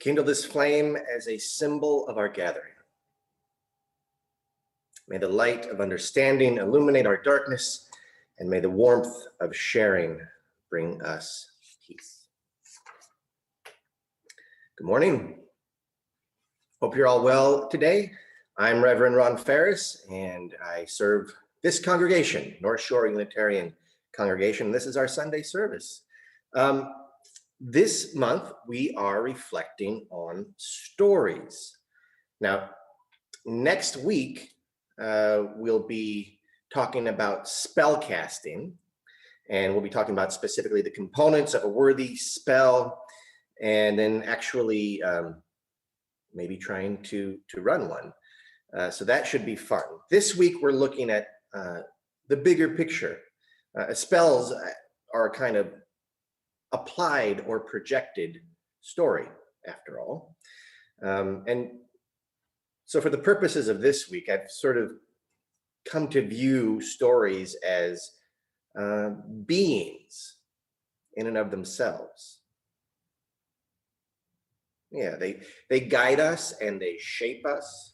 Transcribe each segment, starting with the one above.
Kindle this flame as a symbol of our gathering. May the light of understanding illuminate our darkness, and may the warmth of sharing bring us peace. Good morning. Hope you're all well today. I'm Reverend Ron Phares, and I serve this congregation, North Shore Unitarian Congregation. This is our Sunday service. This month, we are reflecting on stories. Now, next week, we'll be talking about spellcasting, and we'll be talking about specifically the components of a worthy spell, and then actually maybe trying to run one. So that should be fun. This week, we're looking at the bigger picture. Spells are kind of applied or projected story, after all. And so for the purposes of this week, I've sort of come to view stories as beings in and of themselves. Yeah, they guide us and they shape us.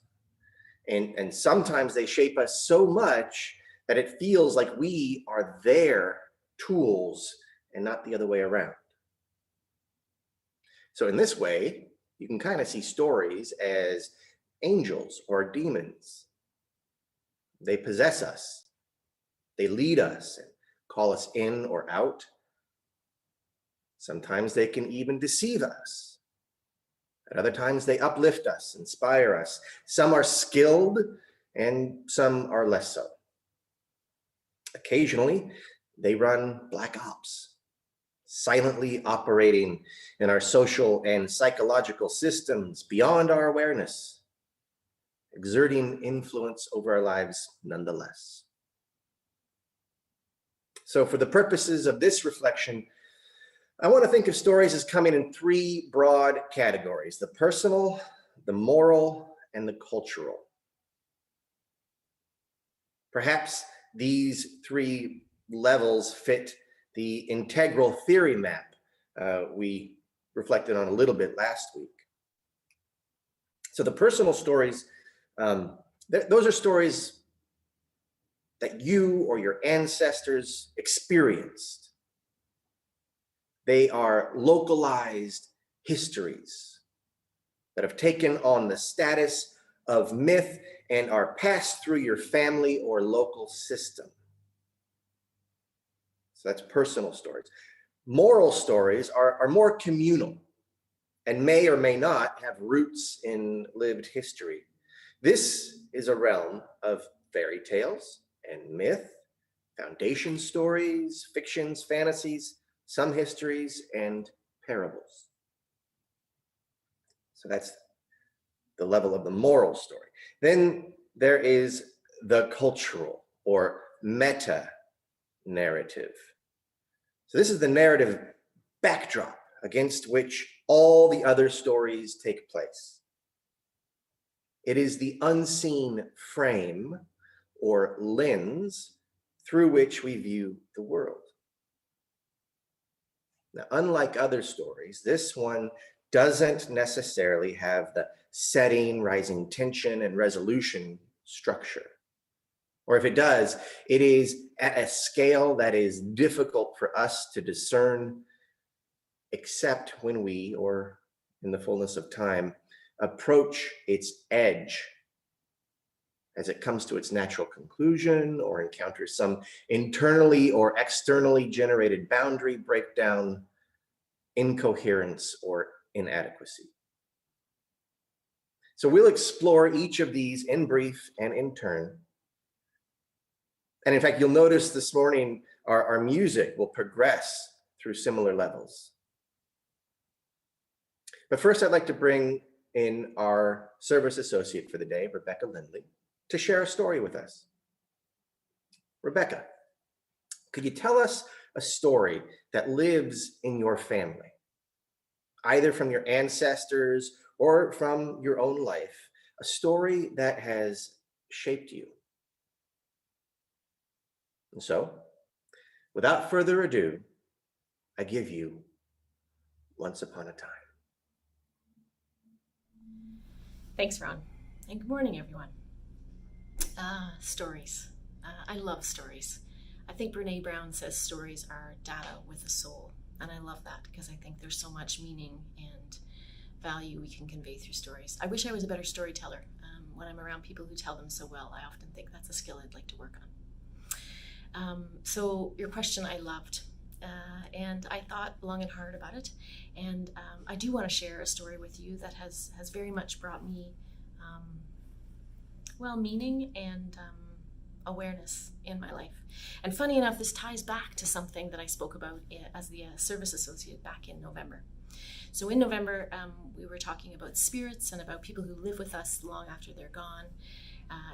And sometimes they shape us so much that it feels like we are their tools and not the other way around. So in this way, you can kind of see stories as angels or demons. They possess us. They lead us and call us in or out. Sometimes they can even deceive us. At other times, they uplift us, inspire us. Some are skilled and some are less so. Occasionally, they run black ops, silently operating in our social and psychological systems beyond our awareness, exerting influence over our lives nonetheless. So for the purposes of this reflection, I want to think of stories as coming in three broad categories: the personal, the moral, and the cultural. Perhaps these three levels fit the integral theory map we reflected on a little bit last week. So the personal stories, those are stories that you or your ancestors experienced. They are localized histories that have taken on the status of myth and are passed through your family or local system. So that's personal stories. Moral stories are more communal and may or may not have roots in lived history. This is a realm of fairy tales and myth, foundation stories, fictions, fantasies, some histories, and parables. So that's the level of the moral story. Then there is the cultural or meta narrative. So this is the narrative backdrop against which all the other stories take place. It is the unseen frame or lens through which we view the world. Now, unlike other stories, this one doesn't necessarily have the setting, rising tension, and resolution structure. Or if it does, it is at a scale that is difficult for us to discern, except when we, or in the fullness of time, approach its edge as it comes to its natural conclusion or encounters some internally or externally generated boundary breakdown, incoherence, or inadequacy. So we'll explore each of these in brief and in turn. And in fact, you'll notice this morning our music will progress through similar levels. But first, I'd like to bring in our Service Associate for the day, Rebecca Lindley, to share a story with us. Rebecca, could you tell us a story that lives in your family, either from your ancestors or from your own life, a story that has shaped you? And so, without further ado, I give you Once Upon a Time. Thanks, Ron. And good morning, everyone. Stories. I love stories. I think Brene Brown says stories are data with a soul. And I love that because I think there's so much meaning and value we can convey through stories. I wish I was a better storyteller. When I'm around people who tell them so well, I often think that's a skill I'd like to work on. So your question I loved. And I thought long and hard about it. And I do want to share a story with you that has very much brought me, meaning and awareness in my life. And funny enough, this ties back to something that I spoke about as the Service Associate back in November. So in November, we were talking about spirits and about people who live with us long after they're gone.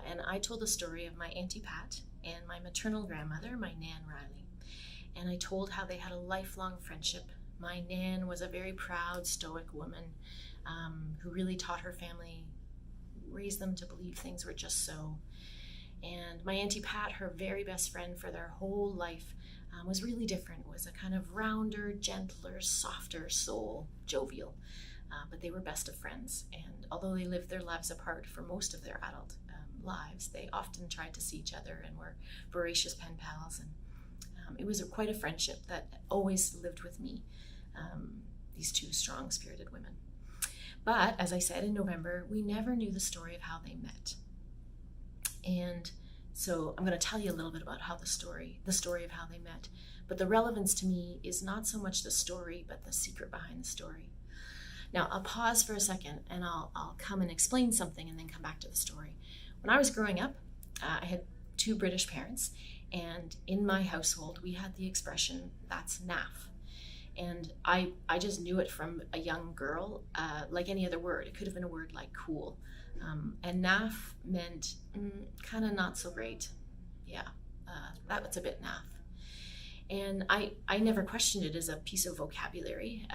And I told the story of my Auntie Pat and my maternal grandmother, my Nan Riley. And I told how they had a lifelong friendship. My Nan was a very proud, stoic woman who really taught her family, raised them to believe things were just so. And my Auntie Pat, her very best friend for their whole life, was really different, was a kind of rounder, gentler, softer soul, jovial. But they were best of friends. And although they lived their lives apart for most of their adult lives, they often tried to see each other and were voracious pen pals. And it was quite a friendship that always lived with me, these two strong-spirited women. But as I said in November, we never knew the story of how they met. And so I'm going to tell you a little bit about how the story of how they met. But the relevance to me is not so much the story, but the secret behind the story. Now, I'll pause for a second and I'll come and explain something and then come back to the story. When I was growing up, I had two British parents, and in my household, we had the expression, that's naff. And I just knew it from a young girl, like any other word. It could have been a word like cool. And naff meant kind of not so great. Yeah, that was a bit naff. And I never questioned it as a piece of vocabulary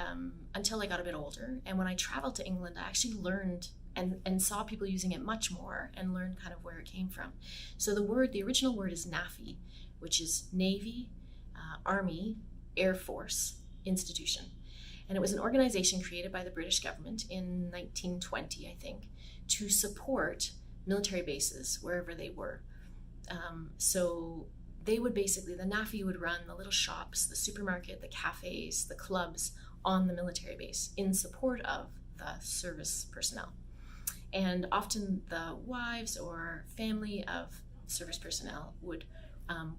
until I got a bit older. And when I traveled to England, I actually learned and saw people using it much more and learned kind of where it came from. So the original word is NAFI, which is Navy, Army, Air Force Institution. And it was an organization created by the British government in 1920, I think, to support military bases wherever they were. So they would basically, the NAFI would run the little shops, the supermarket, the cafes, the clubs on the military base in support of the service personnel. And often the wives or family of service personnel would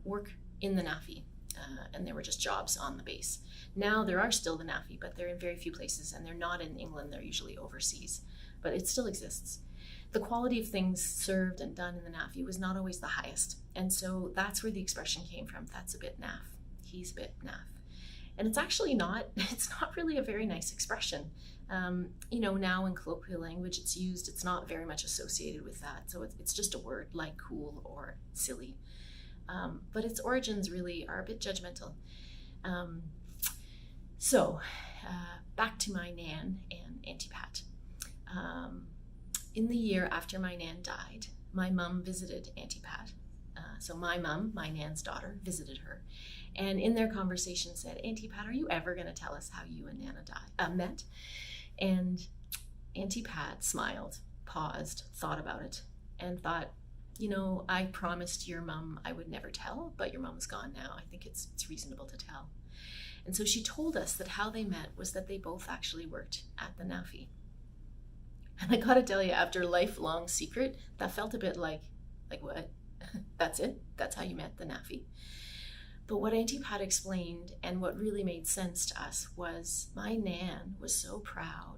work in the NAFI, and there were just jobs on the base. Now there are still the NAFI, but they're in very few places, and they're not in England, they're usually overseas, but it still exists. The quality of things served and done in the NAFI was not always the highest, and so that's where the expression came from, that's a bit naff, he's a bit naff. And it's actually not really a very nice expression. Now in colloquial language it's used, it's not very much associated with that, so it's just a word like cool or silly. But its origins really are a bit judgmental. So back to my Nan and Auntie Pat. In the year after my Nan died, my mum visited Auntie Pat. So my mum, my Nan's daughter, visited her. And in their conversation said, Auntie Pat, are you ever going to tell us how you and Nana met? And Auntie Pat smiled, paused, thought about it, and thought, I promised your mum I would never tell, but your mum's gone now. I think it's reasonable to tell. And so she told us that how they met was that they both actually worked at the NAFI. And I gotta tell you, after a lifelong secret, that felt a bit like what? That's it? That's how you met, the NAFI? But what Auntie Pat explained, and what really made sense to us, was my Nan was so proud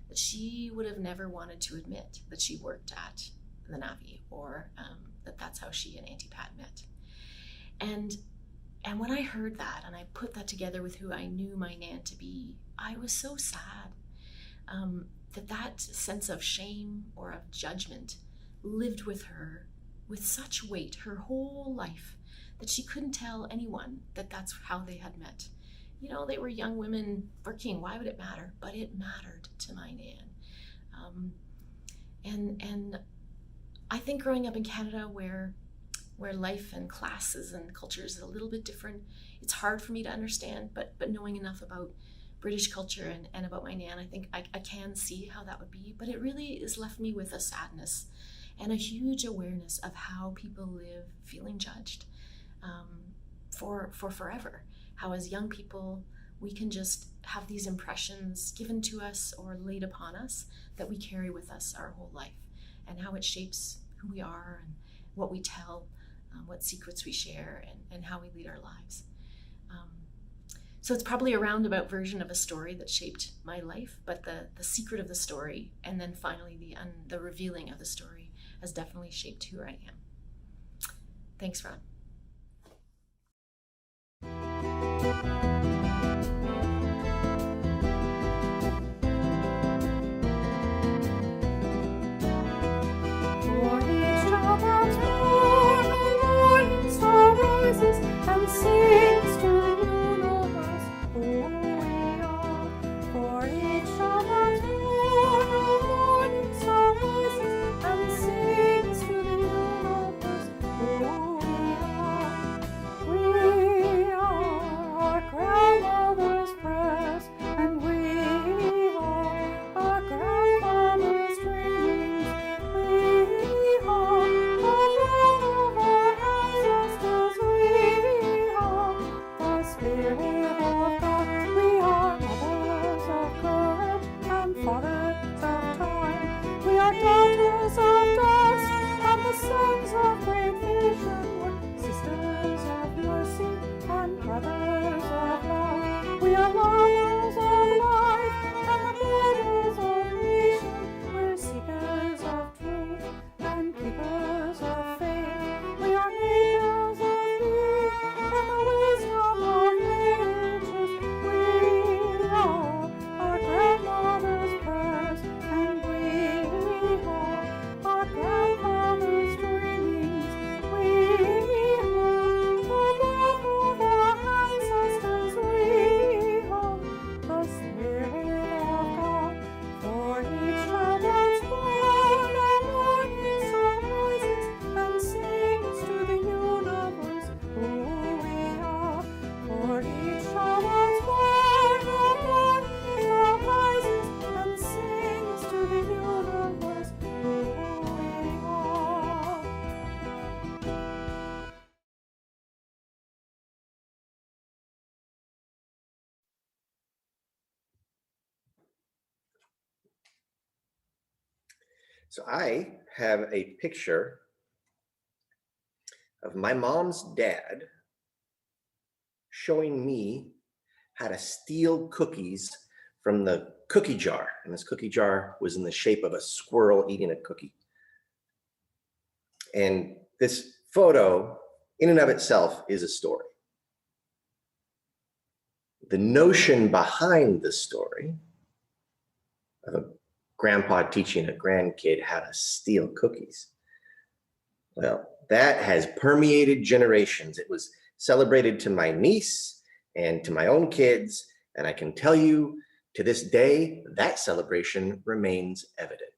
that she would have never wanted to admit that she worked at the NAFI, or that's how she and Auntie Pat met. And when I heard that, and I put that together with who I knew my Nan to be, I was so sad that sense of shame or of judgment lived with her with such weight her whole life that she couldn't tell anyone that that's how they had met. They were young women working. Why would it matter? But it mattered to my Nan. And I think growing up in Canada, where life and classes and cultures is a little bit different, it's hard for me to understand, but knowing enough about British culture and about my nan, I think I can see how that would be, but it really has left me with a sadness and a huge awareness of how people live feeling judged for forever. How as young people, we can just have these impressions given to us or laid upon us that we carry with us our whole life, and how it shapes who we are and what we tell, what secrets we share, and how we lead our lives. So it's probably a roundabout version of a story that shaped my life, but the secret of the story, and then finally the revealing of the story, has definitely shaped who I am. Thanks, Ron. For each child that's born, the morning star rises and sings to the universe who we are. For each child that's born, the morning star rises and sings to the universe who we are. We are our grandmother's prayers, and we are our grandmother's dreams. We are the love of our ancestors. We are the Spirit of God. We are mothers of courage and fathers of time. We are daughters of dust and the sons of great vision. We're sisters of mercy and brothers of love. We are lovers of life and the builders of nation. We're seekers of truth and keepers of faith. We are makers of being and the wisdom of ages. We are our grandmother's prayers, and we are our grandfather's dreams. We are the love of our ancestors. We are the Spirit of God. For each child that's born, a morning star rises and sings to the universe who we are. For each child that's born, a morning star rises and sings to the universe who we are. So I have a picture of my mom's dad showing me how to steal cookies from the cookie jar. And this cookie jar was in the shape of a squirrel eating a cookie. And this photo, in and of itself, is a story. The notion behind the story of a grandpa teaching a grandkid how to steal cookies, well, that has permeated generations. It was celebrated to my niece and to my own kids, and I can tell you, to this day, that celebration remains evident.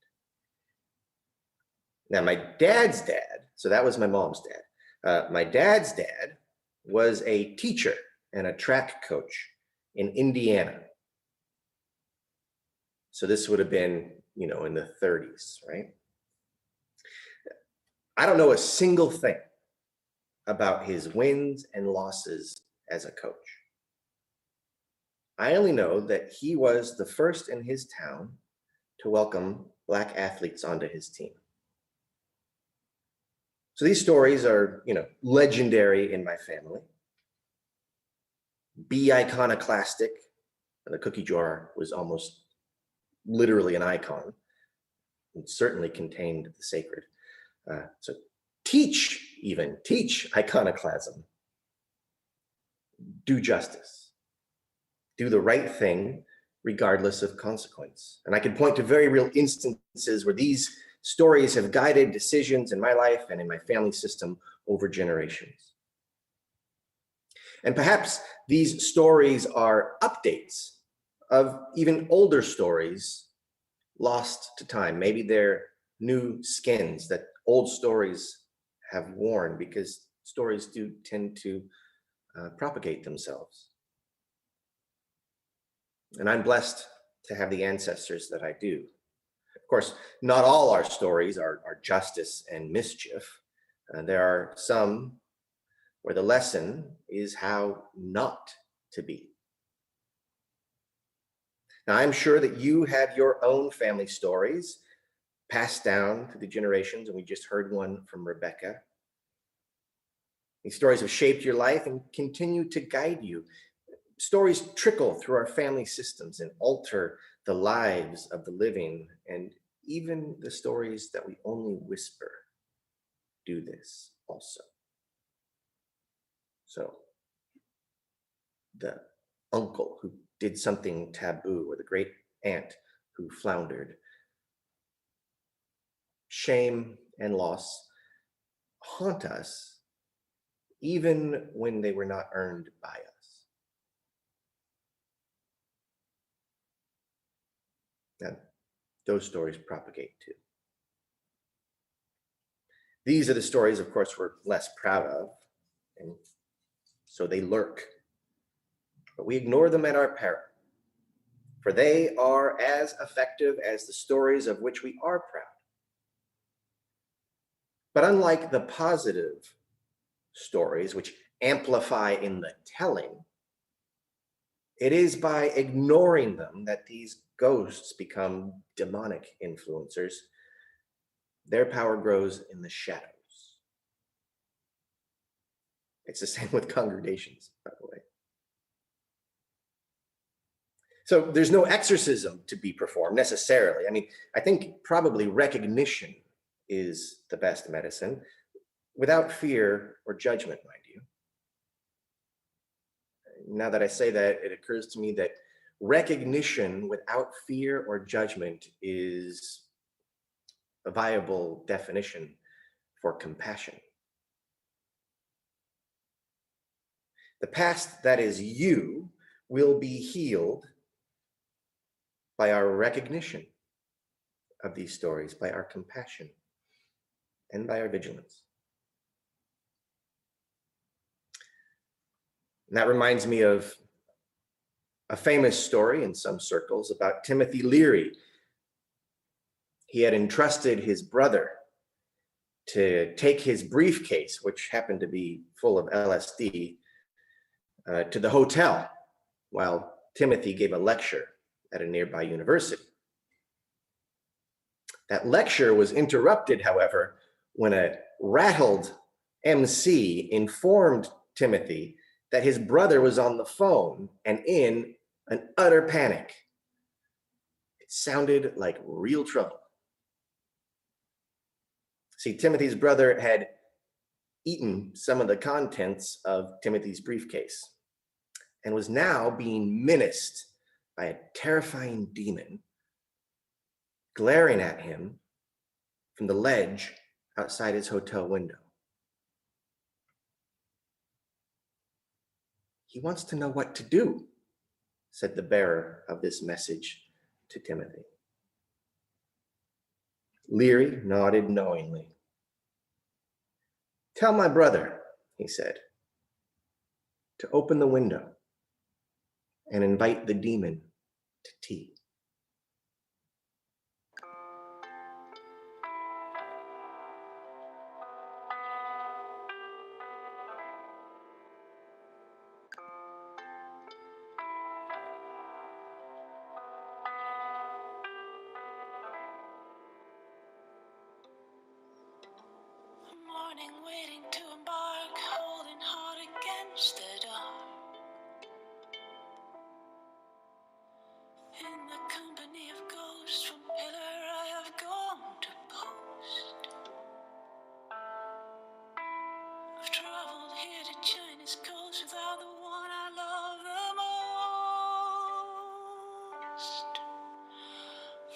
Now, my dad's dad, so that was my mom's dad. My dad's dad was a teacher and a track coach in Indiana. So this would have been, in the 30s, right? I don't know a single thing about his wins and losses as a coach. I only know that he was the first in his town to welcome Black athletes onto his team. So these stories are, legendary in my family. Be iconoclastic. The cookie jar was almost literally an icon. It certainly contained the sacred. So teach iconoclasm. Do justice. Do the right thing regardless of consequence. And I can point to very real instances where these stories have guided decisions in my life and in my family system over generations. And perhaps these stories are updates of even older stories lost to time. Maybe they're new skins that old stories have worn, because stories do tend to propagate themselves. And I'm blessed to have the ancestors that I do. Of course, not all our stories are justice and mischief. There are some where the lesson is how not to be. Now, I'm sure that you have your own family stories passed down through the generations, and we just heard one from Rebecca. These stories have shaped your life and continue to guide you. Stories trickle through our family systems and alter the lives of the living, and even the stories that we only whisper do this also. So, the uncle who did something taboo, or the great aunt who floundered. Shame and loss haunt us even when they were not earned by us. And those stories propagate too. These are the stories, of course, we're less proud of, and so they lurk. But we ignore them at our peril, for they are as effective as the stories of which we are proud. But unlike the positive stories, which amplify in the telling, it is by ignoring them that these ghosts become demonic influencers. Their power grows in the shadows. It's the same with congregations, by the way. So there's no exorcism to be performed necessarily. I mean, I think probably recognition is the best medicine, without fear or judgment, mind you. Now that I say that, it occurs to me that recognition without fear or judgment is a viable definition for compassion. The past that is you will be healed by our recognition of these stories, by our compassion, and by our vigilance. And that reminds me of a famous story in some circles about Timothy Leary. He had entrusted his brother to take his briefcase, which happened to be full of LSD, to the hotel while Timothy gave a lecture at a nearby university. That lecture was interrupted, however, when a rattled MC informed Timothy that his brother was on the phone and in an utter panic. It sounded like real trouble. See, Timothy's brother had eaten some of the contents of Timothy's briefcase and was now being menaced by a terrifying demon glaring at him from the ledge outside his hotel window. He wants to know what to do, said the bearer of this message to Timothy. Leary nodded knowingly. Tell my brother, he said, to open the window and invite the demon to tea. Morning waiting to embark, holding hard against the dark. In the company of ghosts, from pillar I have gone to post. I've traveled here to China's coast without the one I love the most.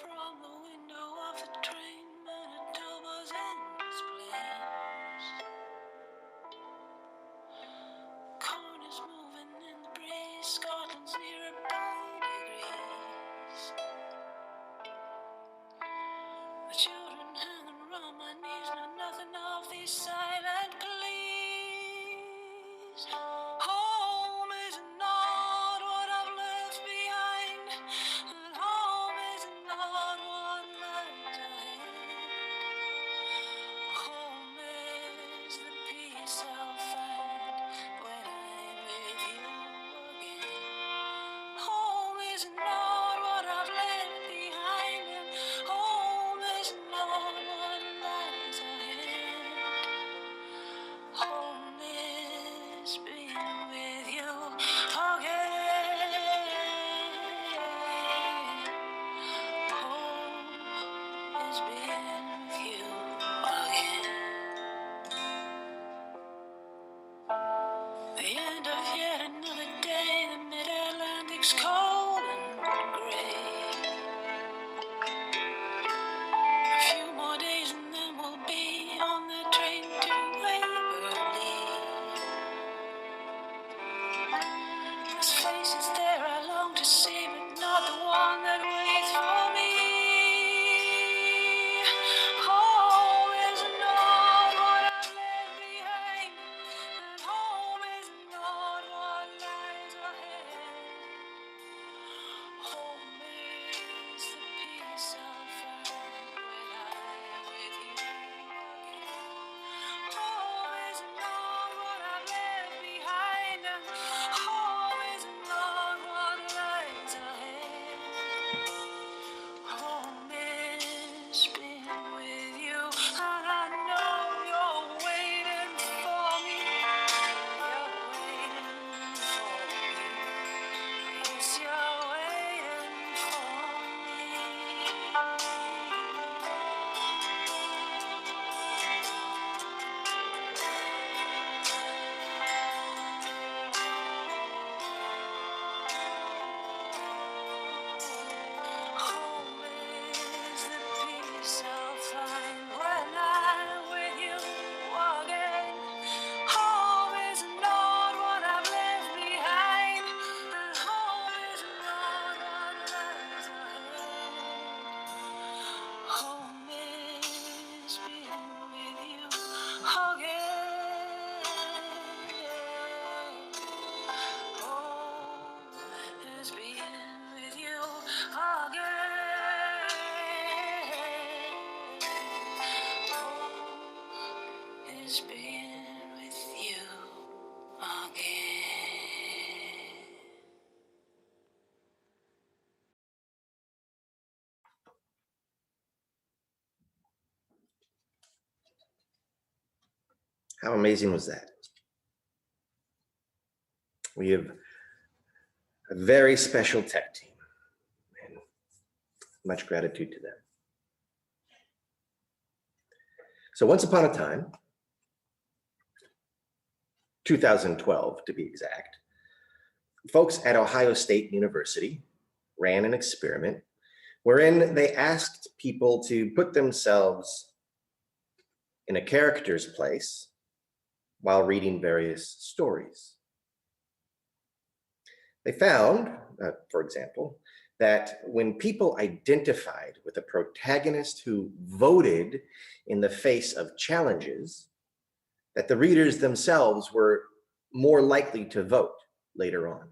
From the window of the train, Manitoba's endless plains. Corn is moving in the breeze, Scotland's near by degrees. The children hanging around my knees know nothing of these silent pleas. Home is not what I've left behind, to see, but not the one that waits for me. Home is not what I've left behind, and home is not what lies ahead. Home is the peace I'll find when I'm with you again. Home is not what I've left behind, and home is not what lies ahead. Home is being with you, and I know you're waiting for me. You're waiting for me. Yes, you're waiting for Home is the peace I'll find when I'm with you again. Home is not what I've left behind, and home is not what lies ahead. Home is being with you again. Home is being with you again. Home is being with you again. How amazing was that? We have a very special tech team, and much gratitude to them. So once upon a time, 2012 to be exact, folks at Ohio State University ran an experiment wherein they asked people to put themselves in a character's place while reading various stories. They found, for example, that when people identified with a protagonist who voted in the face of challenges, that the readers themselves were more likely to vote later on.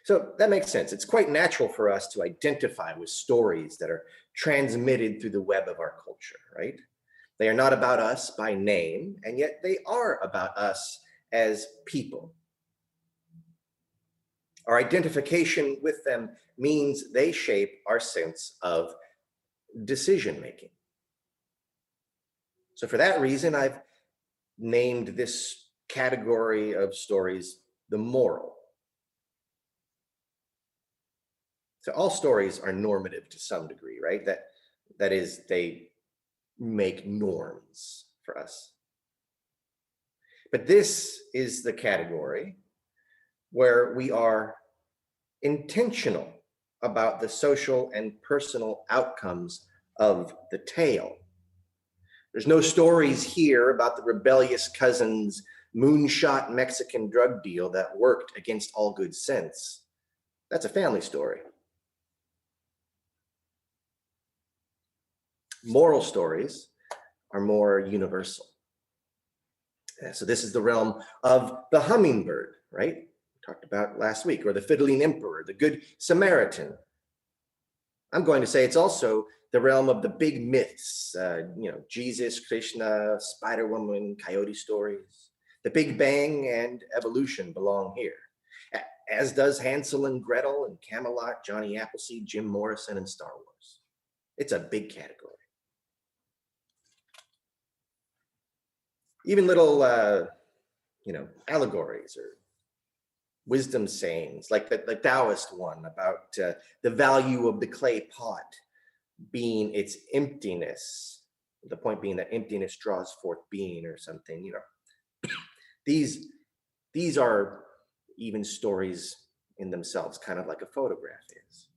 So that makes sense. It's quite natural for us to identify with stories that are transmitted through the web of our culture, right? They are not about us by name, and yet they are about us as people. Our identification with them means they shape our sense of decision-making. So for that reason, I've named this category of stories the moral. So all stories are normative to some degree, right? That is, they make norms for us. But this is the category where we are intentional about the social and personal outcomes of the tale. There's no stories here about the rebellious cousin's moonshot Mexican drug deal that worked against all good sense. That's a family story. Moral stories are more universal. So this is the realm of the hummingbird, right? We talked about last week, or the fiddling emperor, the good Samaritan. I'm going to say it's also the realm of the big myths, Jesus, Krishna, Spider-Woman, coyote stories. The Big Bang and evolution belong here, as does Hansel and Gretel and Camelot, Johnny Appleseed, Jim Morrison, and Star Wars. It's a big category. Even little, allegories or wisdom sayings, like the Taoist one about the value of the clay pot being its emptiness. The point being that emptiness draws forth being or something, These are even stories in themselves, kind of like a photograph is.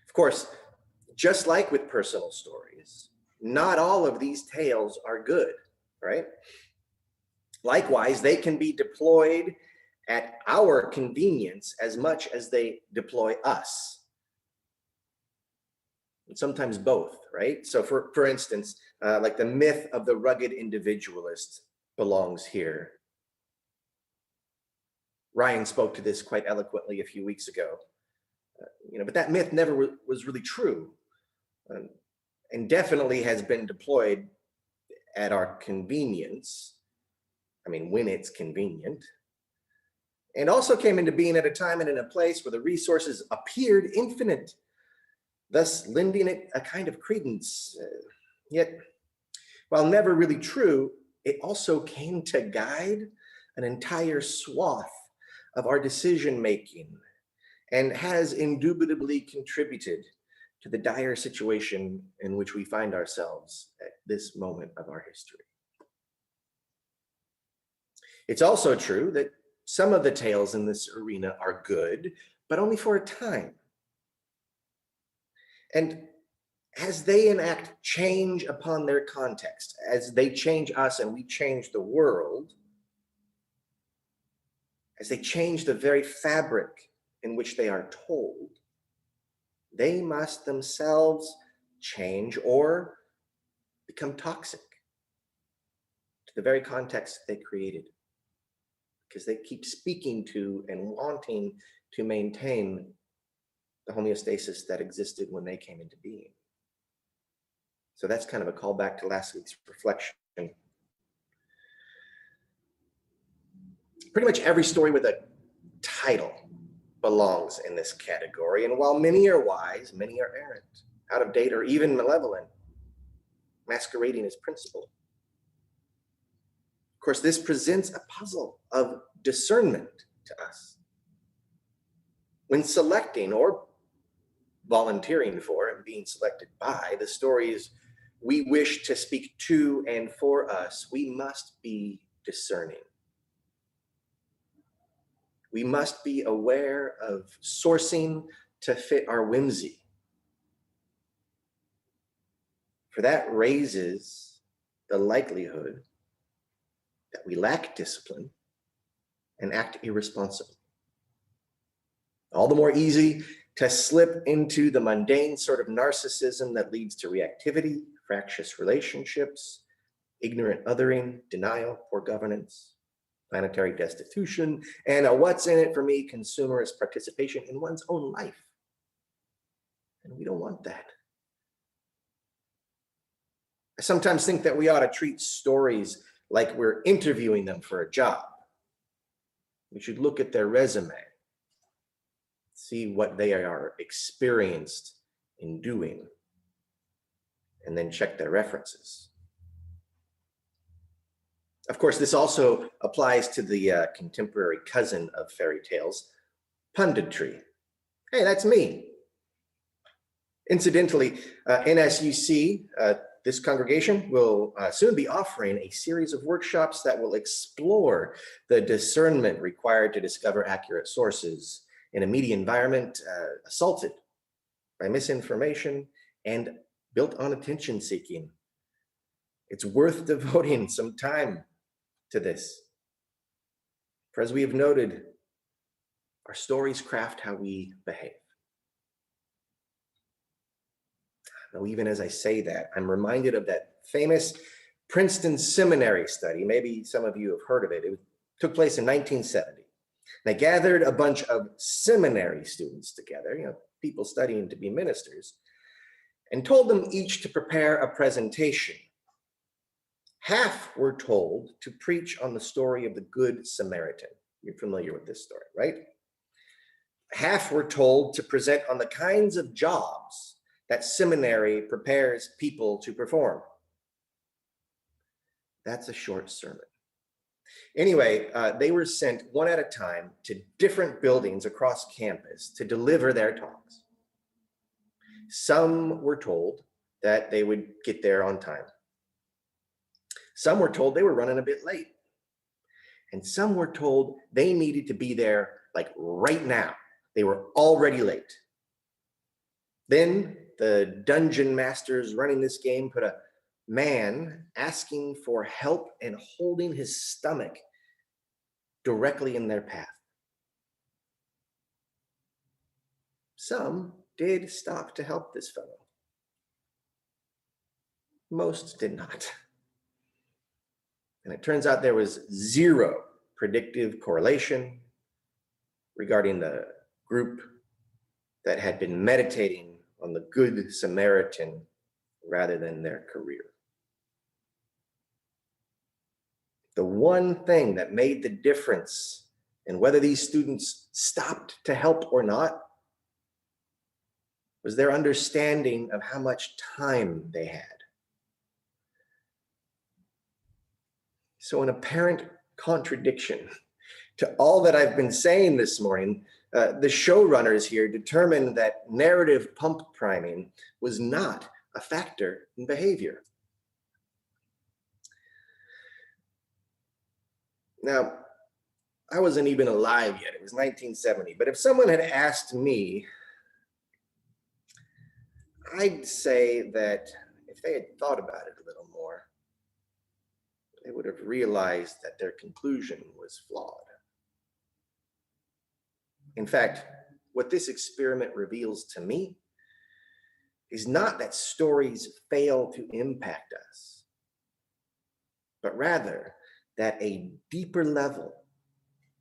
Of course, just like with personal stories, not all of these tales are good, right? Likewise, they can be deployed at our convenience as much as they deploy us. And sometimes both, right? So for instance, like the myth of the rugged individualist belongs here. Ryan spoke to this quite eloquently a few weeks ago. But that myth never was really true, and definitely has been deployed at our convenience. I mean, when it's convenient. And also came into being at a time and in a place where the resources appeared infinite, thus lending it a kind of credence. Yet, while never really true, it also came to guide an entire swath of our decision-making, and has indubitably contributed to the dire situation in which we find ourselves at this moment of our history. It's also true that some of the tales in this arena are good, but only for a time. And as they enact change upon their context, as they change us and we change the world, as they change the very fabric in which they are told, they must themselves change or become toxic to the very context they created, because they keep speaking to and wanting to maintain the homeostasis that existed when they came into being. So that's kind of a callback to last week's reflection. Pretty much every story with a title belongs in this category, and while many are wise, many are errant, out of date, or even malevolent, masquerading as principle. Of course, this presents a puzzle of discernment to us. When selecting or volunteering for and being selected by the stories we wish to speak to and for us, we must be discerning. We must be aware of sourcing to fit our whimsy. For that raises the likelihood that we lack discipline and act irresponsibly. All the more easy to slip into the mundane sort of narcissism that leads to reactivity, fractious relationships, ignorant othering, denial, poor governance, planetary destitution, and a what's in it for me consumerist participation in one's own life. And we don't want that. I sometimes think that we ought to treat stories like we're interviewing them for a job. We should look at their resume, see what they are experienced in doing, and then check their references. Of course, this also applies to the contemporary cousin of fairy tales, punditry. Hey, that's me. Incidentally, NSUC, this congregation will soon be offering a series of workshops that will explore the discernment required to discover accurate sources in a media environment assaulted by misinformation and built on attention seeking. It's worth devoting some time to this. For as we have noted, our stories craft how we behave. Now, even as I say that, I'm reminded of that famous Princeton Seminary study. Maybe some of you have heard of it. It took place in 1970. They gathered a bunch of seminary students together, people studying to be ministers, and told them each to prepare a presentation. Half were told to preach on the story of the Good Samaritan. You're familiar with this story, right? Half were told to present on the kinds of jobs that seminary prepares people to perform. That's a short sermon. Anyway, they were sent one at a time to different buildings across campus to deliver their talks. Some were told that they would get there on time. Some were told they were running a bit late. And some were told they needed to be there like right now. They were already late. Then the dungeon masters running this game put a man asking for help and holding his stomach directly in their path. Some did stop to help this fellow. Most did not. And it turns out there was zero predictive correlation regarding the group that had been meditating on the Good Samaritan rather than their career. The one thing that made the difference in whether these students stopped to help or not was their understanding of how much time they had. So in apparent contradiction to all that I've been saying this morning, the showrunners here determined that narrative pump priming was not a factor in behavior. Now, I wasn't even alive yet. It was 1970. But if someone had asked me, I'd say that if they had thought about it a little more, they would have realized that their conclusion was flawed. In fact, what this experiment reveals to me is not that stories fail to impact us, but rather that a deeper level,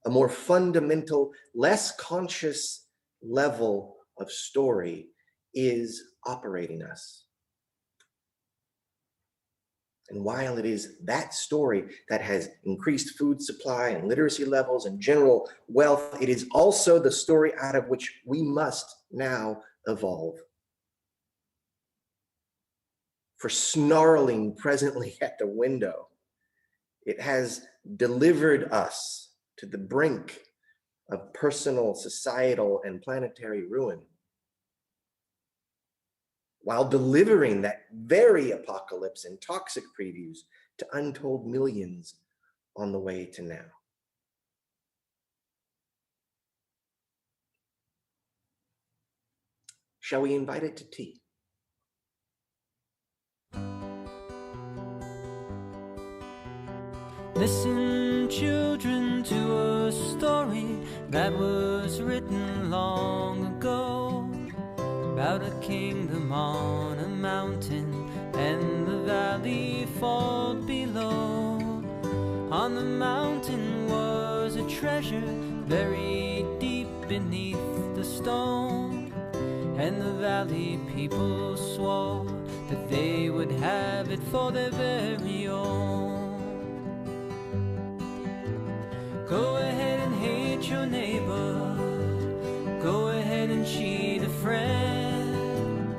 a more fundamental, less conscious level of story is operating us. And while it is that story that has increased food supply and literacy levels and general wealth, it is also the story out of which we must now evolve. For snarling presently at the window, it has delivered us to the brink of personal, societal, and planetary ruin, while delivering that very apocalypse and toxic previews to untold millions on the way to now. Shall we invite it to tea? Listen, children, to a story that was written long ago, about a kingdom on a mountain and the valley fall below. On the mountain was a treasure buried deep beneath the stone, and the valley people swore that they would have it for their very own. Go ahead and hate your neighbor, go ahead and cheat a friend,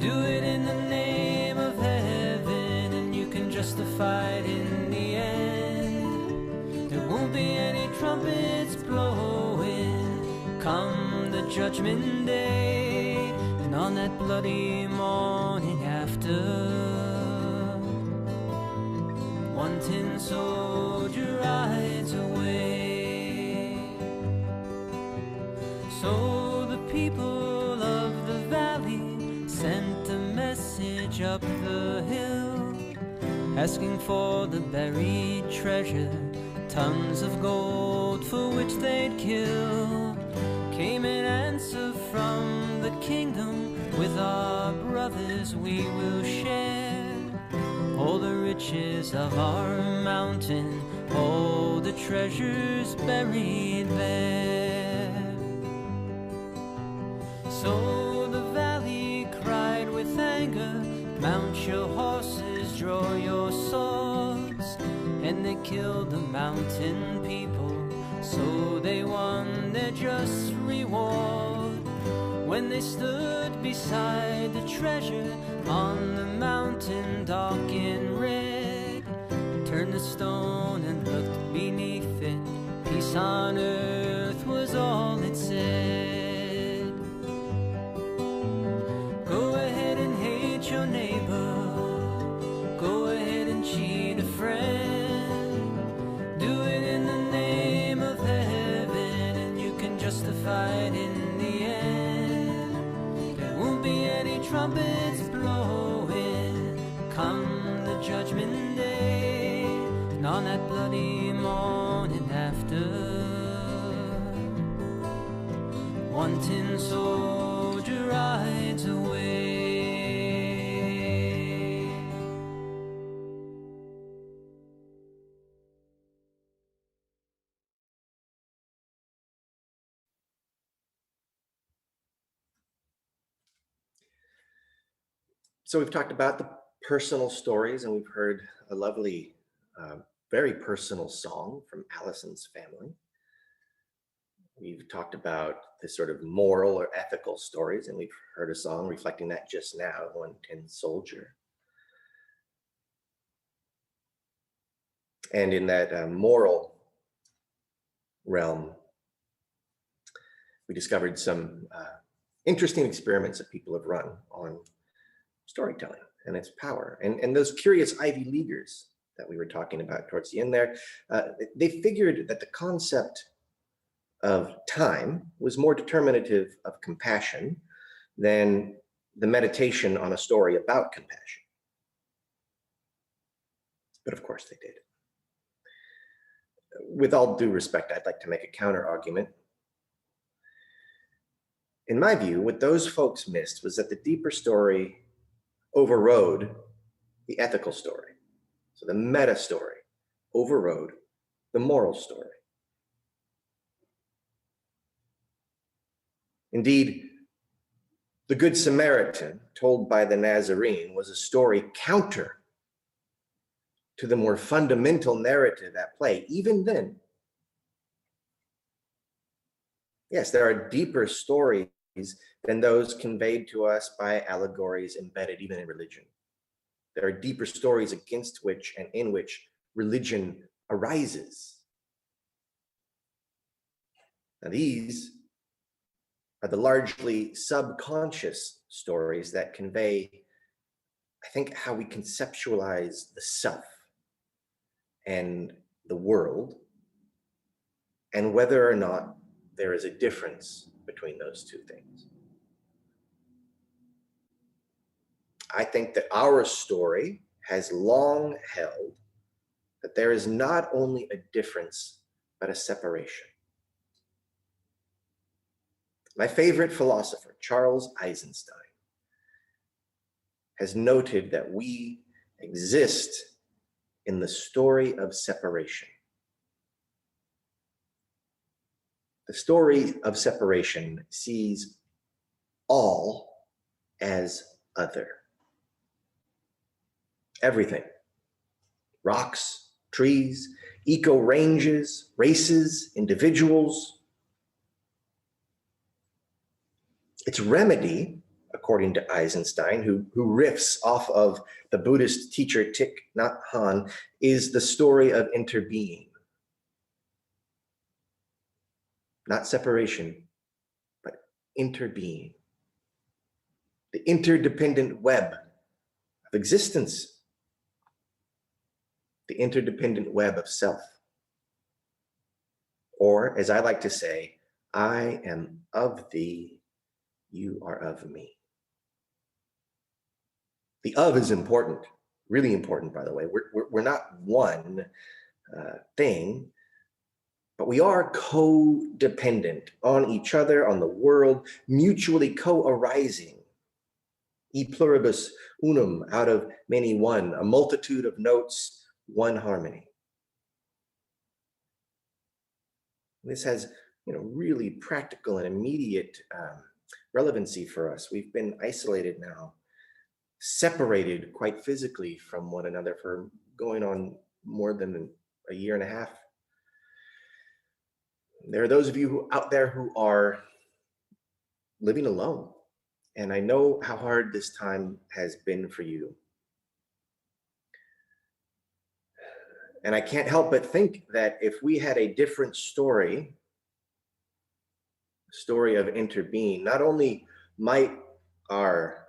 do it in the name of heaven, and you can justify it in the end. There won't be any trumpets blowing come the judgment day, and on that bloody morning after, one tin soldier rides away. So the people of the valley sent a message up the hill, asking for the buried treasure, tons of gold for which they'd kill. Came an answer from the kingdom, with our brothers we will share all the riches of our mountain, all the treasures buried there. So the valley cried with anger, mount your horses, draw your swords, and they killed the mountain people, so they won their just reward. When they stood beside the treasure on the mountain dark and red, turned the stone and looked beneath it, peace on earth was all it said. Go ahead and hate your neighbor, go ahead and cheat a friend, do it in the name of heaven, and you can justify it in the end. There won't be any trumpets blowing come the one tin soldier rides away. So we've talked about the personal stories, and we've heard a lovely, very personal song from Allison's family. We've talked about the sort of moral or ethical stories, and we've heard a song reflecting that just now, One Tin Soldier. And in that moral realm, we discovered some interesting experiments that people have run on storytelling and its power. And those curious Ivy Leaguers that we were talking about towards the end there, they figured that the concept of time was more determinative of compassion than the meditation on a story about compassion. But of course they did. With all due respect, I'd like to make a counter argument. In my view, what those folks missed was that the deeper story overrode the ethical story. So the meta story overrode the moral story. Indeed, the Good Samaritan told by the Nazarene was a story counter to the more fundamental narrative at play. Even then, yes, there are deeper stories than those conveyed to us by allegories embedded even in religion. There are deeper stories against which and in which religion arises. Now, these are the largely subconscious stories that convey, I think, how we conceptualize the self and the world, and whether or not there is a difference between those two things. I think that our story has long held that there is not only a difference, but a separation. My favorite philosopher, Charles Eisenstein, has noted that we exist in the story of separation. The story of separation sees all as other. Everything. Rocks, trees, eco-ranges, races, individuals. Its remedy, according to Eisenstein, who riffs off of the Buddhist teacher Thich Nhat Hanh, is the story of interbeing. Not separation, but interbeing. The interdependent web of existence. The interdependent web of self. Or, as I like to say, I am of thee, you are of me. The of is important, really important, by the way. We're not one thing, but we are codependent on each other, on the world, mutually co-arising. E pluribus unum, out of many one, a multitude of notes, one harmony. This has, really practical and immediate relevancy for us. We've been isolated now, separated quite physically from one another for going on more than a year and a half. There are those of you out there who are living alone, and I know how hard this time has been for you. And I can't help but think that if we had a different story of interbeing, not only might our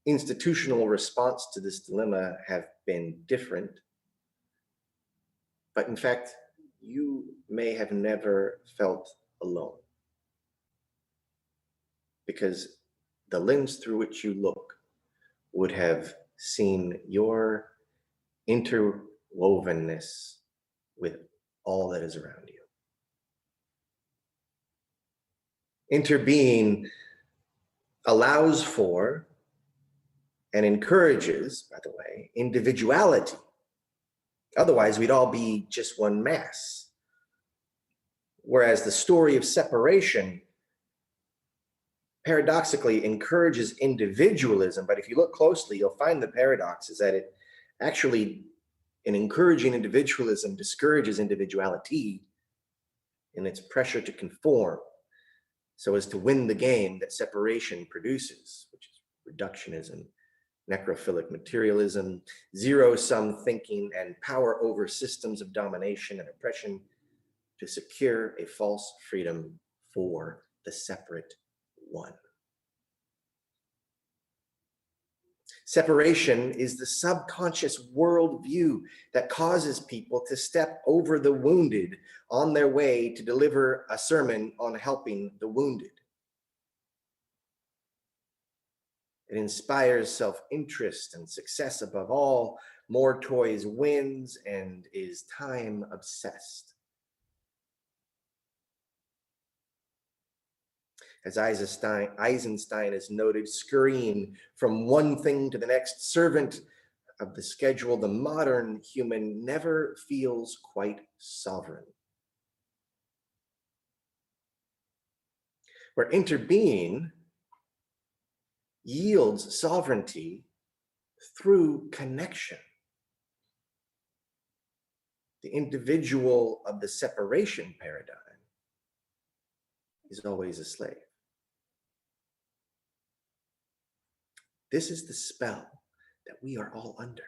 institutional response to this dilemma have been different, but in fact, you may have never felt alone. Because the lens through which you look would have seen your interwovenness with all that is around you. Interbeing allows for and encourages, by the way, individuality. Otherwise, we'd all be just one mass. Whereas the story of separation paradoxically encourages individualism, but if you look closely, you'll find the paradox is that it actually, in encouraging individualism, discourages individuality in its pressure to conform so as to win the game that separation produces, which is reductionism, necrophilic materialism, zero-sum thinking, and power over systems of domination and oppression to secure a false freedom for the separate one. Separation is the subconscious worldview that causes people to step over the wounded on their way to deliver a sermon on helping the wounded. It inspires self-interest and success above all. More toys wins and is time obsessed. As Eisenstein has noted, scurrying from one thing to the next, servant of the schedule, the modern human never feels quite sovereign. Where interbeing yields sovereignty through connection. The individual of the separation paradigm is always a slave. This is the spell that we are all under.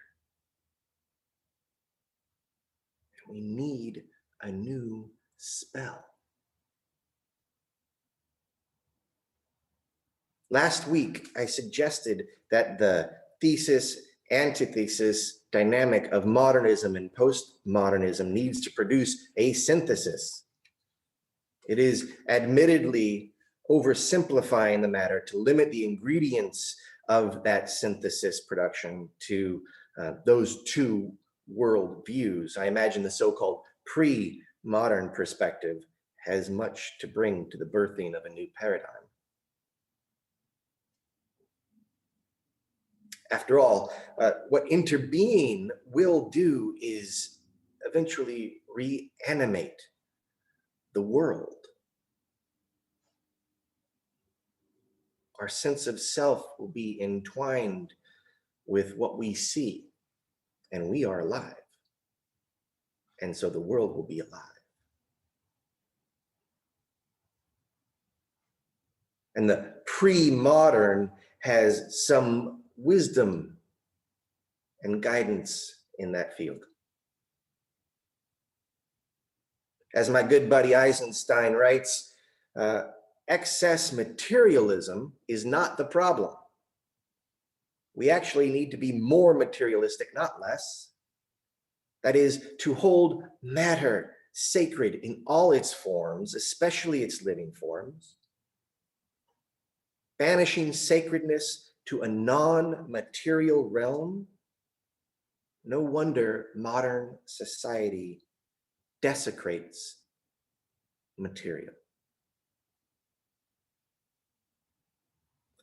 And we need a new spell. Last week, I suggested that the thesis-antithesis dynamic of modernism and postmodernism needs to produce a synthesis. It is admittedly oversimplifying the matter to limit the ingredients of that synthesis production to those two worldviews. I imagine the so-called pre-modern perspective has much to bring to the birthing of a new paradigm. After all, what interbeing will do is eventually reanimate the world. Our sense of self will be entwined with what we see, and we are alive. And so the world will be alive. And the pre-modern has some wisdom and guidance in that field. As my good buddy Eisenstein writes, excess materialism is not the problem. We actually need to be more materialistic, not less. That is, to hold matter sacred in all its forms, especially its living forms, banishing sacredness to a non-material realm. No wonder modern society desecrates material.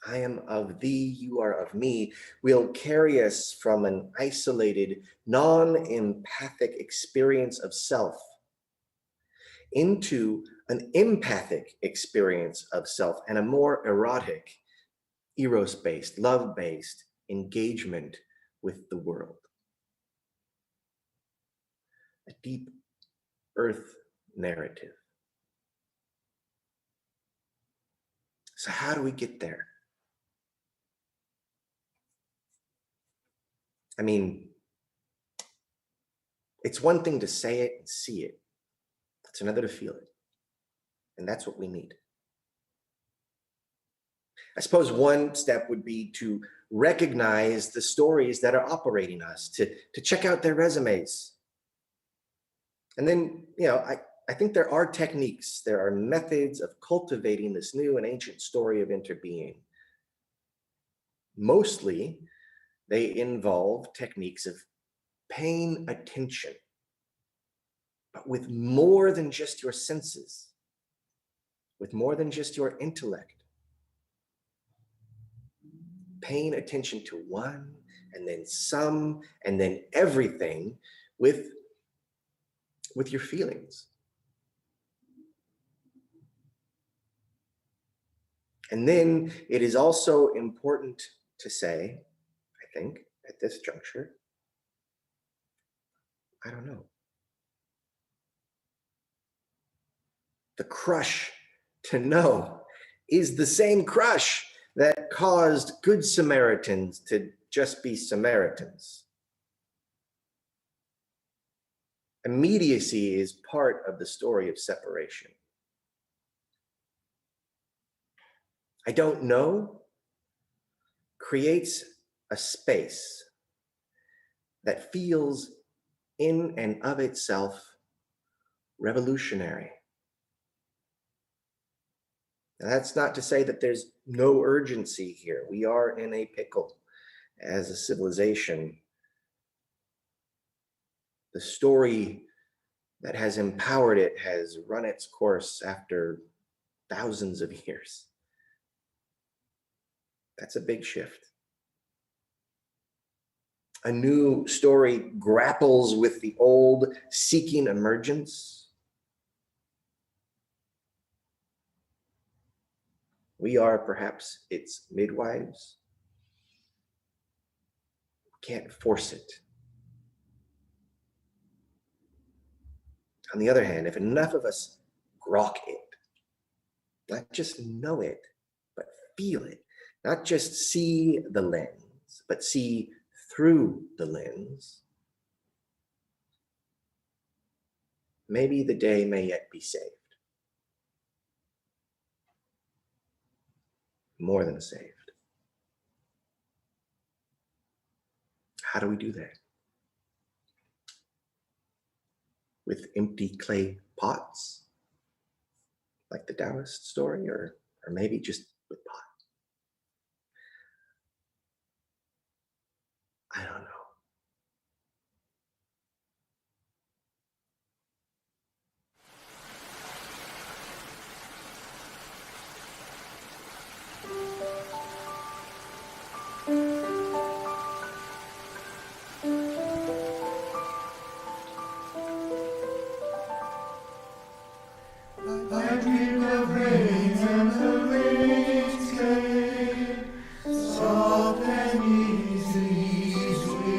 I am of thee, you are of me, will carry us from an isolated, non-empathic experience of self into an empathic experience of self and a more erotic, eros-based, love-based engagement with the world. A deep earth narrative. So how do we get there? I mean, it's one thing to say it and see it. It's another to feel it. And that's what we need. I suppose one step would be to recognize the stories that are operating us, to check out their resumes. And then, I think there are techniques, there are methods of cultivating this new and ancient story of interbeing. Mostly, they involve techniques of paying attention, but with more than just your senses, with more than just your intellect. Paying attention to one, and then some, and then everything with your feelings. And then it is also important to say, I think, at this juncture, I don't know. The crush to know is the same crush that caused good Samaritans to just be Samaritans. Immediacy is part of the story of separation. I don't know creates a space that feels in and of itself revolutionary. Now, that's not to say that there's no urgency here. We are in a pickle as a civilization. The story that has empowered it has run its course after thousands of years. That's a big shift. A new story grapples with the old, seeking emergence. We are perhaps its midwives. Can't force it. On the other hand, if enough of us grok it, not just know it, but feel it, not just see the lens, but see through the lens, maybe the day may yet be saved. More than saved. How do we do that? With empty clay pots, like the Taoist story, or maybe just with pots? I don't know. I dreamed of rain and the rains came, soft and easy, sweet.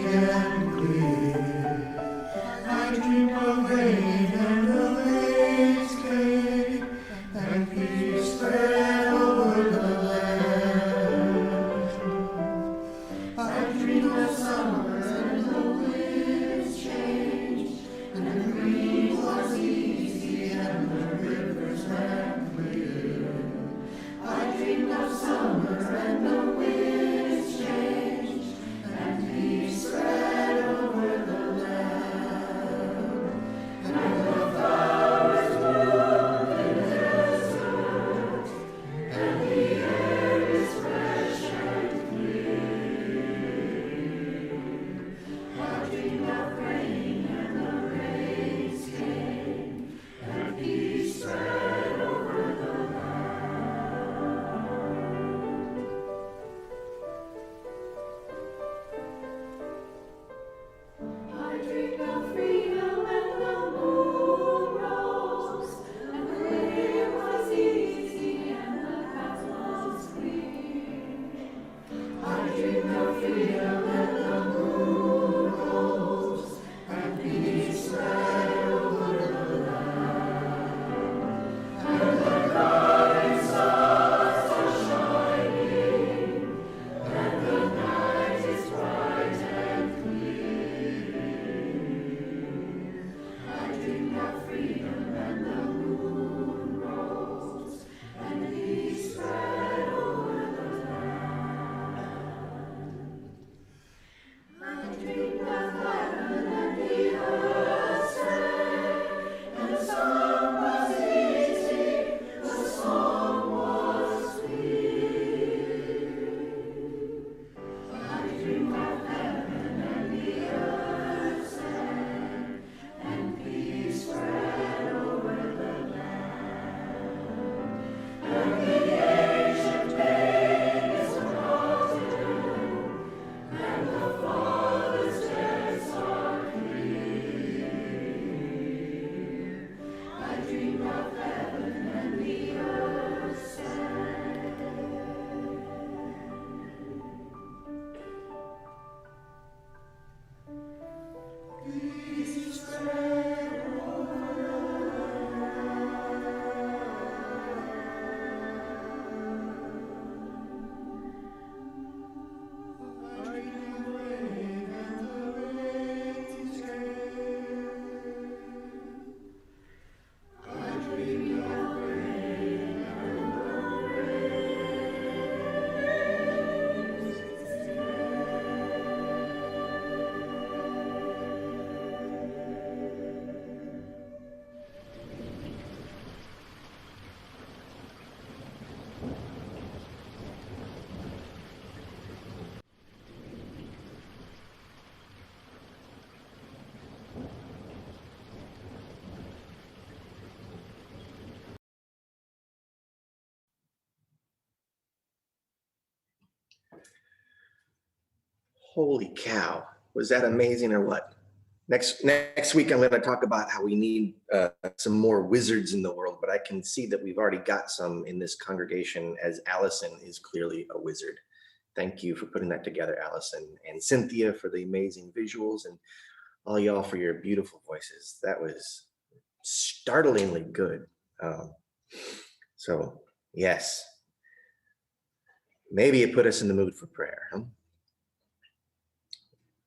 Holy cow. Was that amazing or what? Next week, I'm going to talk about how we need some more wizards in the world, but I can see that we've already got some in this congregation, as Allison is clearly a wizard. Thank you for putting that together, Allison, and Cynthia for the amazing visuals, and all y'all for your beautiful voices. That was startlingly good. So yes, maybe it put us in the mood for prayer, huh?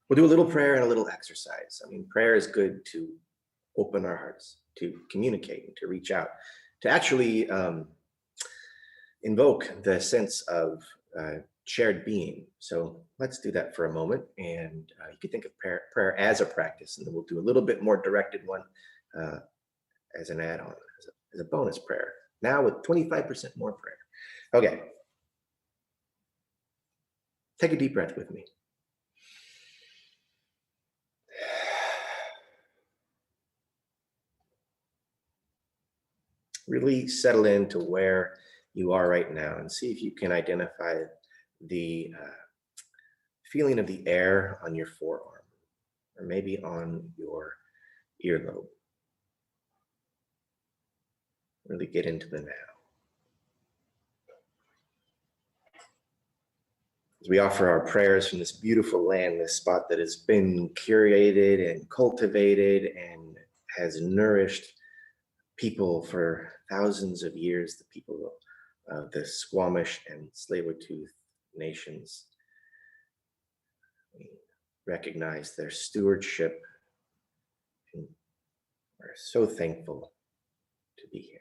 We'll do a little prayer and a little exercise. I mean, prayer is good to open our hearts, to communicate, and to reach out, to actually invoke the sense of shared being. So let's do that for a moment. And you can think of prayer as a practice, and then we'll do a little bit more directed one as an add-on, as a bonus prayer. Now with 25% more prayer. Okay. Take a deep breath with me. Really settle into where you are right now and see if you can identify the feeling of the air on your forearm, or maybe on your earlobe. Really get into the now. As we offer our prayers from this beautiful land, this spot that has been curated and cultivated and has nourished people for thousands of years, the people of the Squamish and Tsleil-Waututh nations. We recognize their stewardship and are so thankful to be here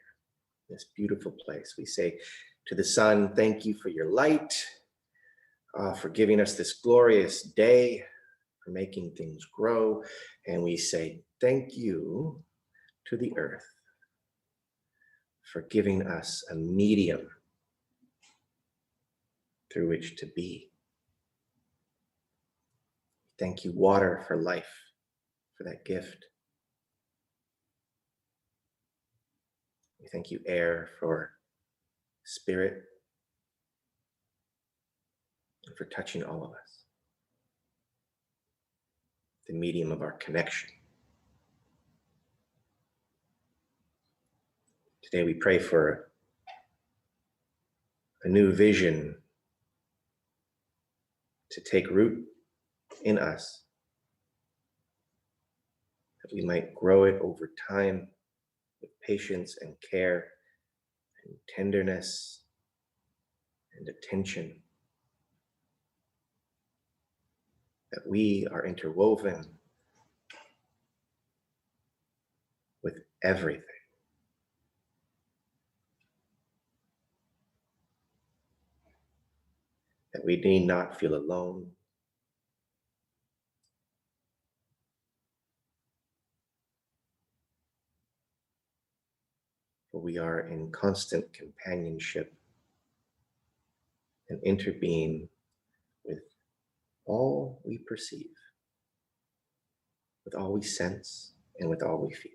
in this beautiful place. We say to the sun, thank you for your light, for giving us this glorious day, for making things grow. And we say thank you to the earth for giving us a medium through which to be. Thank you, water, for life, for that gift. We thank you, air, for spirit, and for touching all of us, the medium of our connection. Today we pray for a new vision to take root in us, that we might grow it over time with patience and care and tenderness and attention, that we are interwoven with everything. That we need not feel alone. For we are in constant companionship and interbeing with all we perceive, with all we sense, and with all we feel.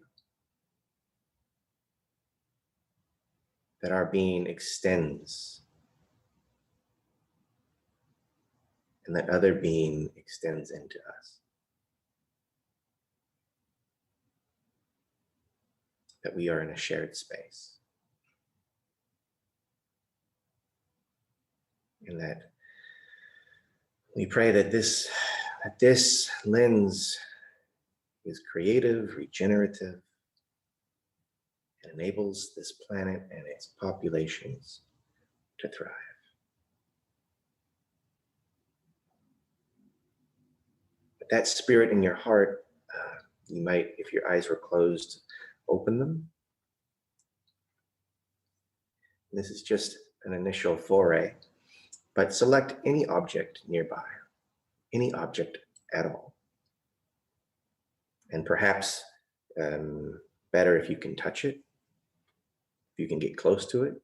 That our being extends, and that other being extends into us. That we are in a shared space. And that we pray that this lens is creative, regenerative, and enables this planet and its populations to thrive. With that spirit in your heart, you might, if your eyes were closed, open them. And this is just an initial foray, but select any object nearby, any object at all. And perhaps better if you can touch it, if you can get close to it.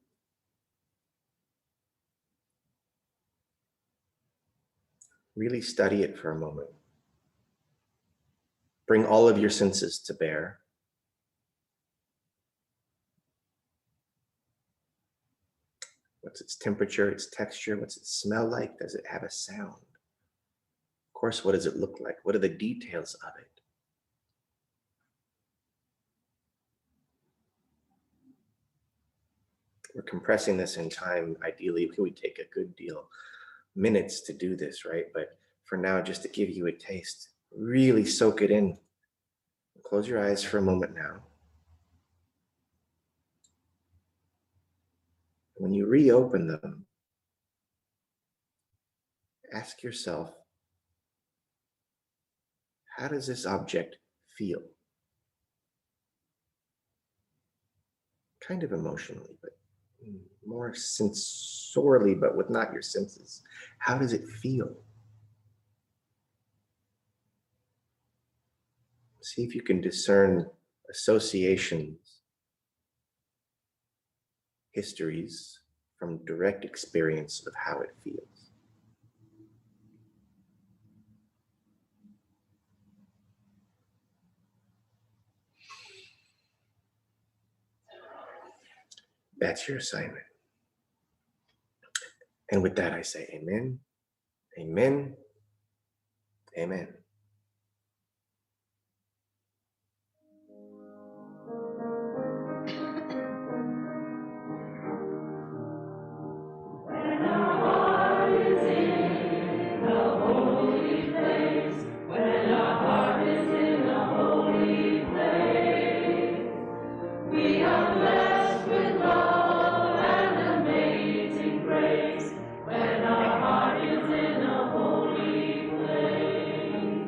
Really study it for a moment. Bring all of your senses to bear. What's its temperature, its texture? What's it smell like? Does it have a sound? course, what does it look like? What are the details of it? We're compressing this in time. Ideally, we would take a good deal, minutes to do this, right? But for now, just to give you a taste, really soak it in. Close your eyes for a moment now. When you reopen them, ask yourself, how does this object feel? Kind of emotionally, but more sensorially, but with not your senses. How does it feel? See if you can discern associations, histories from direct experience of how it feels. That's your assignment. And with that, I say amen, amen, amen. We are blessed with love and amazing grace when our heart is in a holy place.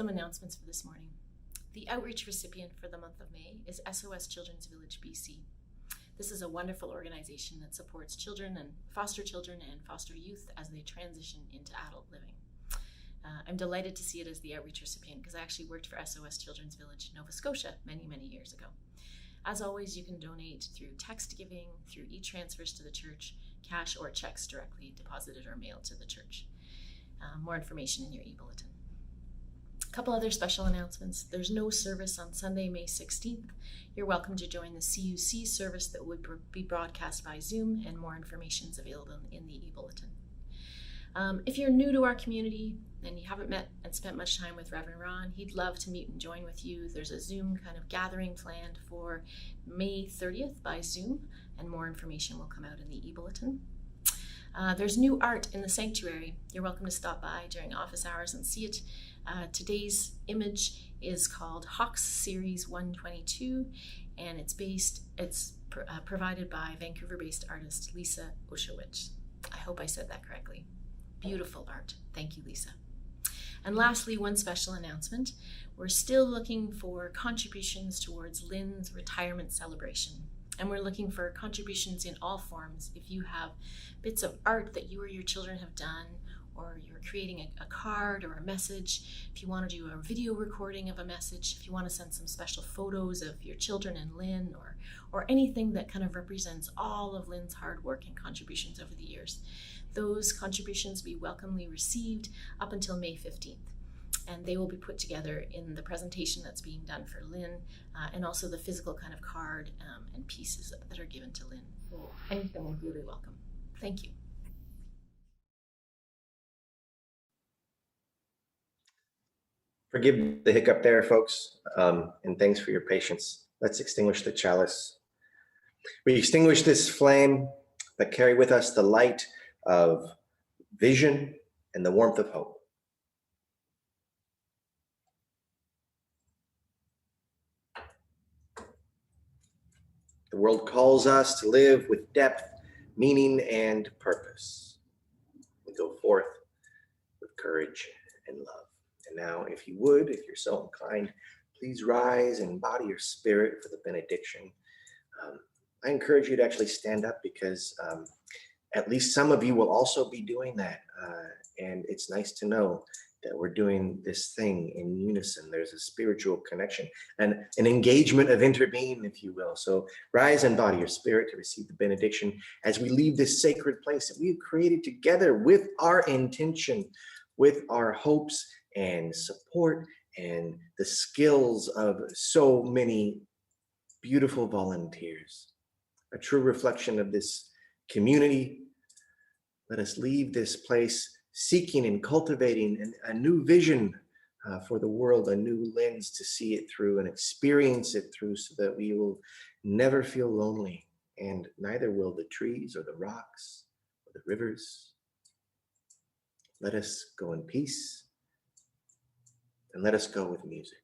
some announcements for this morning. The outreach recipient for the month of May is SOS Children's Village BC. This is a wonderful organization that supports children and foster youth as they transition into adult living. I'm delighted to see it as the outreach recipient because I actually worked for SOS Children's Village Nova Scotia many, many years ago. As always, you can donate through text giving, through e-transfers to the church, cash or checks directly deposited or mailed to the church. More information in your e-bulletin. A couple other special announcements. There's no service on Sunday, May 16th. You're welcome to join the CUC service that would be broadcast by Zoom, and more information is available in the e-bulletin. If you're new to our community and you haven't met and spent much time with Reverend Ron, he'd love to meet and join with you. There's a Zoom kind of gathering planned for May 30th by Zoom, and more information will come out in the e-bulletin. There's new art in the sanctuary. You're welcome to stop by during office hours and see it. Today's image is called Hawks Series 122, and it's provided by Vancouver-based artist Lisa Ushowicz. I hope I said that correctly. Beautiful art. Thank you, Lisa. And lastly, one special announcement. We're still looking for contributions towards Lynn's retirement celebration. And we're looking for contributions in all forms. If you have bits of art that you or your children have done, or you're creating a card or a message, if you want to do a video recording of a message, if you want to send some special photos of your children and Lynn, or anything that kind of represents all of Lynn's hard work and contributions over the years, those contributions be welcomely received up until May 15th. And they will be put together in the presentation that's being done for Lynn, and also the physical kind of card and pieces that are given to Lynn. So anything will be really welcome. Thank you. Forgive the hiccup there, folks, and thanks for your patience. Let's extinguish the chalice. We extinguish this flame, but carry with us the light of vision and the warmth of hope. The world calls us to live with depth, meaning, and purpose. We go forth with courage and love. And now, if you would, if you're so inclined, please rise and embody your spirit for the benediction. I encourage you to actually stand up because at least some of you will also be doing that. And it's nice to know that we're doing this thing in unison. There's a spiritual connection and an engagement of interbeing, if you will. So rise and embody your spirit to receive the benediction as we leave this sacred place that we have created together with our intention, with our hopes and support and the skills of so many beautiful volunteers. A true reflection of this community. Let us leave this place seeking and cultivating a new vision for the world, a new lens to see it through and experience it through, so that we will never feel lonely, and neither will the trees or the rocks or the rivers. Let us go in peace, and let us go with music.